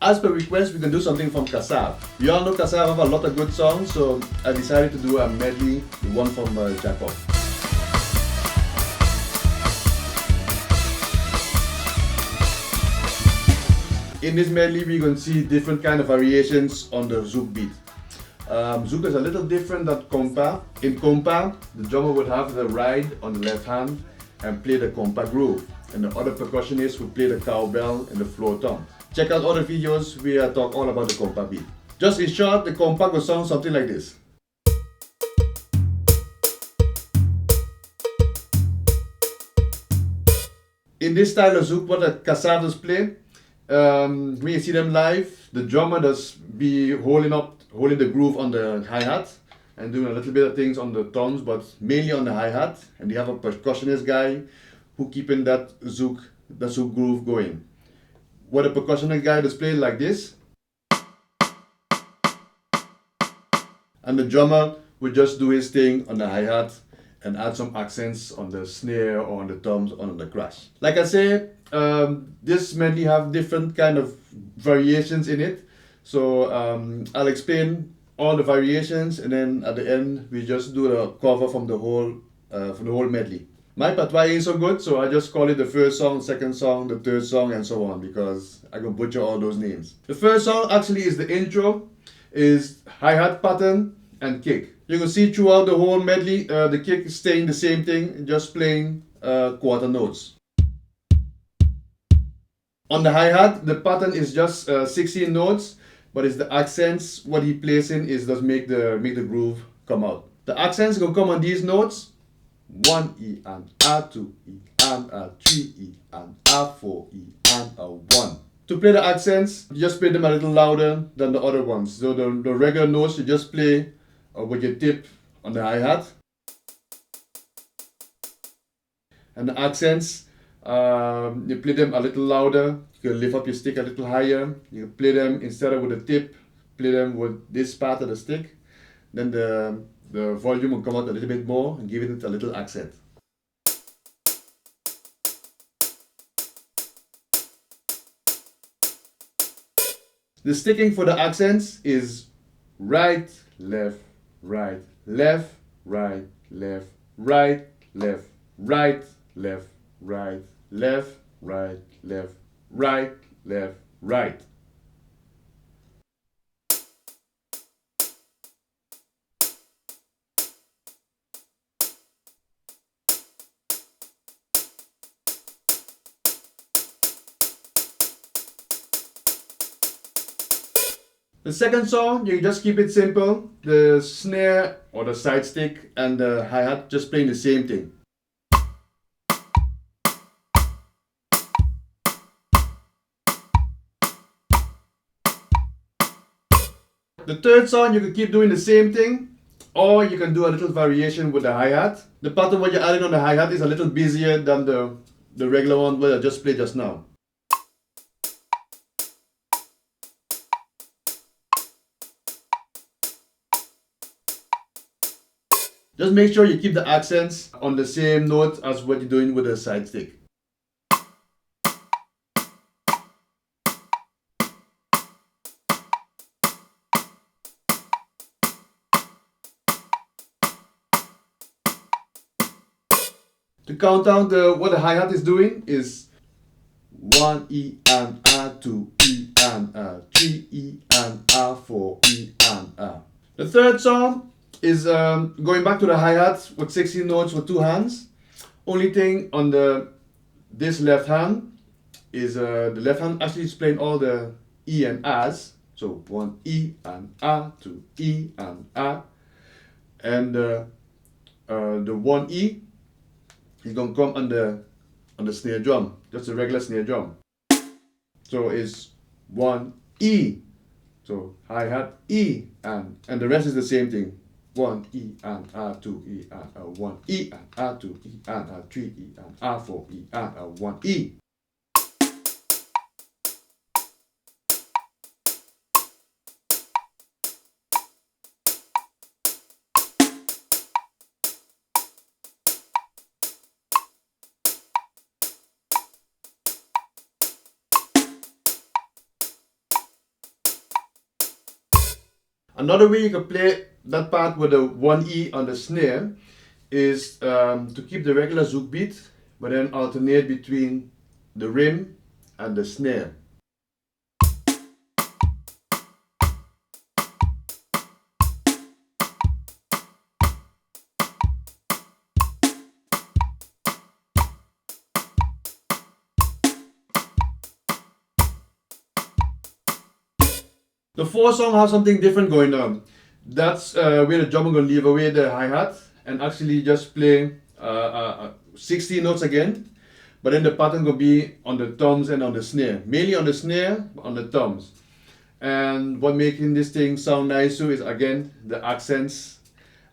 as per request, we can do something from Kassav. We all know Kassav have a lot of good songs, so I decided to do a medley, one from Jacob. In this medley, we're going to see different kind of variations on the Zouk beat. Zouk is a little different than compa. In compa, the drummer would have the ride on the left hand and play the compa groove, and the other percussionist would play the cowbell and the floor tom. Check out other videos where I talk all about the compa beat. Just in short, the compa will sound something like this. In this style of Zouk, what the Kassav does play, when you see them live, the drummer does be holding the groove on the hi-hat and doing a little bit of things on the toms, but mainly on the hi-hat. And they have a percussionist guy who keeping that Zouk groove going. What a percussionist guy does play like this, and the drummer would just do his thing on the hi-hat and add some accents on the snare or on the toms or on the crash. Like I say, this medley have different kind of variations in it. So I'll explain all the variations, and then at the end we just do the cover from the whole medley. My patois ain't so good, so I just call it the first song, second song, the third song, and so on, because I can butcher all those names. The first song actually is the intro, is hi-hat pattern and kick. You can see throughout the whole medley, the kick is staying the same thing, just playing quarter notes. On the hi-hat, the pattern is just 16 notes, but it's the accents, what he plays in is does make the groove come out. The accents gonna come on these notes: 1 E and A, 2 E and A, 3 E and A, 4 E and A, 1. To play the accents, you just play them a little louder than the other ones. So the regular notes you just play with your tip on the hi-hat. And the accents, you play them a little louder. You can lift up your stick a little higher. You can play them instead of with the tip, play them with this part of the stick. Then the volume will come out a little bit more and give it a little accent. The sticking for the accents is right, left, right, left, right, left, right, left, right, left, right, left, right, left, right, left, right. The second song, you just keep it simple. The snare or the side stick and the hi-hat just playing the same thing. The third song, you can keep doing the same thing, or you can do a little variation with the hi-hat. The pattern what you're adding on the hi-hat is a little busier than the regular one where I just played just now. Just make sure you keep the accents on the same note as what you're doing with the side stick. To count down what the hi-hat is doing is 1 E and A, 2 E and A, 3 E and A, 4 E and A. The third song is going back to the hi-hat with 16 notes with 2 hands. Only thing on this left hand is the left hand actually is playing all the E and A's. So 1 E and A, 2 E and A. And the 1 E is going to come on the snare drum, just a regular snare drum. So it's 1 E. So hi-hat E and the rest is the same thing. 1 E and A, 2 E and A, 1 E and A, 2 E and A, 3 E and A, 4 E and A, 1 E. Another way you can play that part with a 1E on the snare is to keep the regular Zouk beat, but then alternate between the rim and the snare. The 4 song has something different going on. That's where the drummer gonna leave away the hi-hat and actually just play 16 notes again. But then the pattern gonna be on the toms and on the snare. Mainly on the snare, on the toms. And what making this thing sound nice too is again the accents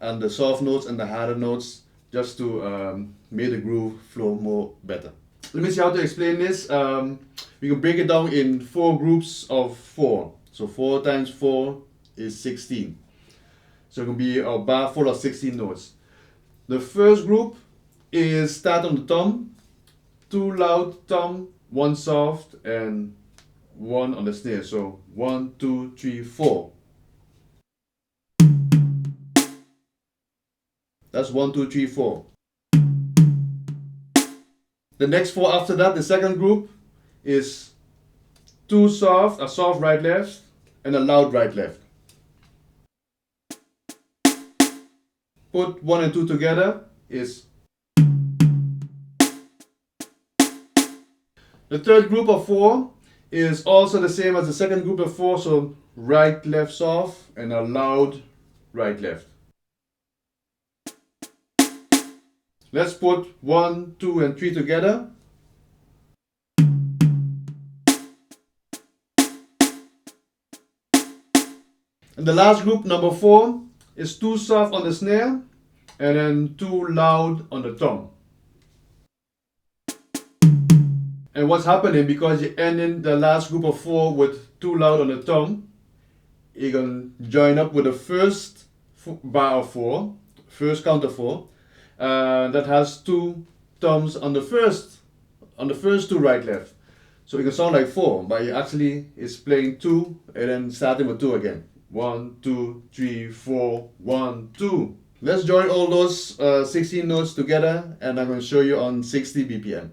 and the soft notes and the harder notes, just to make the groove flow more better. Let me see how to explain this. We can break it down in 4 groups of 4. So 4 times 4 is 16. So it can be a bar full of 16 notes. The first group is start on the tom, 2 loud tom, 1 soft, and 1 on the snare. So 1, 2, 3, 4. That's 1, 2, 3, 4. The next 4 after that, the second group, is 2 soft, a soft right left, and a loud right left. Put 1 and 2 together is. The third group of 4 is also the same as the second group of 4, so right left soft and a loud right left. Let's put 1, 2, and 3 together. And the last group, number 4, is 2 soft on the snare and then 2 loud on the tom. And what's happening, because you're ending the last group of 4 with 2 loud on the tom, you're going to join up with the first bar of 4, first count of 4, that has 2 toms on the first 2 right left. So it can sound like 4, but it actually is playing 2 and then starting with 2 again. 1, 2, 3, 4, 1, 2. Let's join all those 16 notes together, and I'm going to show you on 60 BPM.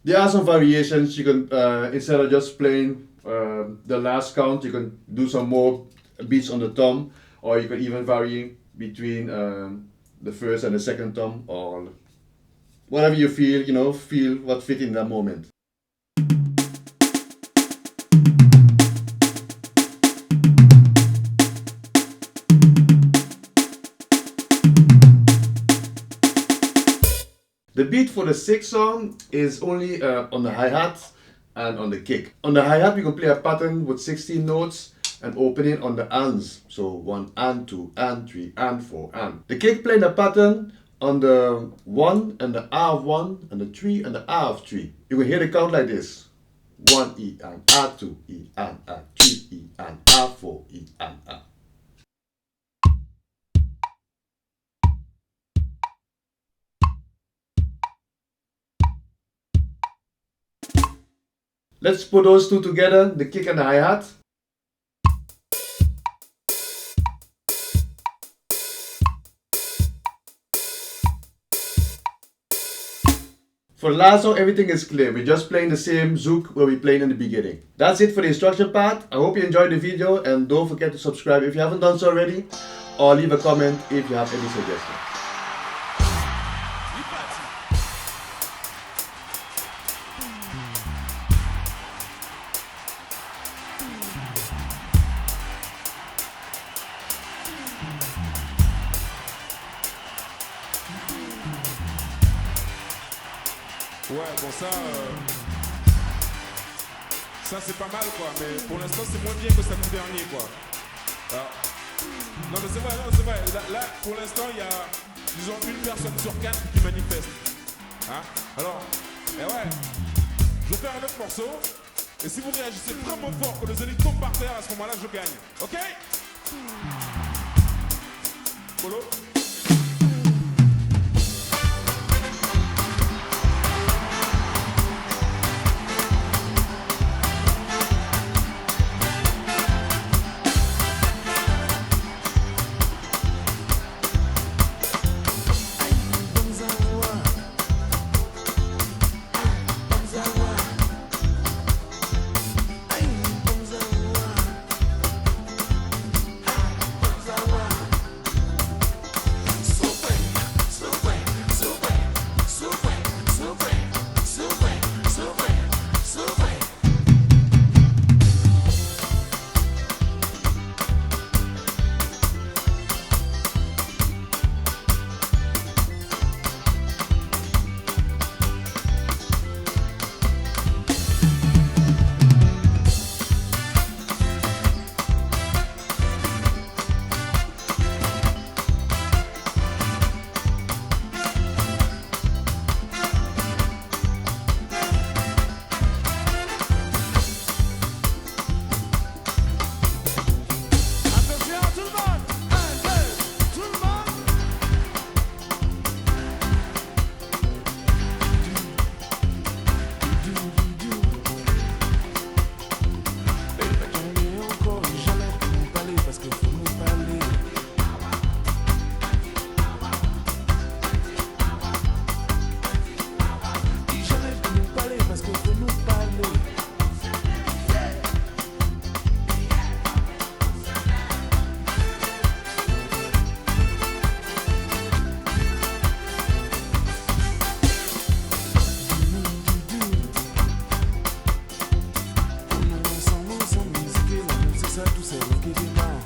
There are some variations. You can, instead of just playing the last count, you can do some more beats on the tom, or you can even vary between the first and the second tom, or whatever you feel, feel what fit in that moment. The beat for the 6th song is only on the hi-hat and on the kick. On the hi-hat, we can play a pattern with 16 notes and open it on the ands. So 1 and 2 and 3 and 4 and. The kick playing the pattern on the 1 and the R of 1 and the 3 and the R of 3. You can hear the count like this. 1 E and R2 E and R3 E and R4 E and R. Let's put those two together, the kick and the hi-hat. For the last song, everything is clear. We're just playing the same Zouk where we played in the beginning. That's it for the instruction part. I hope you enjoyed the video, and don't forget to subscribe if you haven't done so already, or leave a comment if you have any suggestions. Ouais, bon ça c'est pas mal quoi, mais pour l'instant c'est moins bien que samedi dernier quoi. Alors, non mais c'est vrai, là pour l'instant il y a, disons, 1 personne sur 4 qui manifeste. Hein? Alors, ouais, je vais faire un autre morceau, Et si vous réagissez vraiment fort, que le zénith tombe par terre, à ce moment-là, je gagne. Ok? Polo. Tout c'est le qui démarre.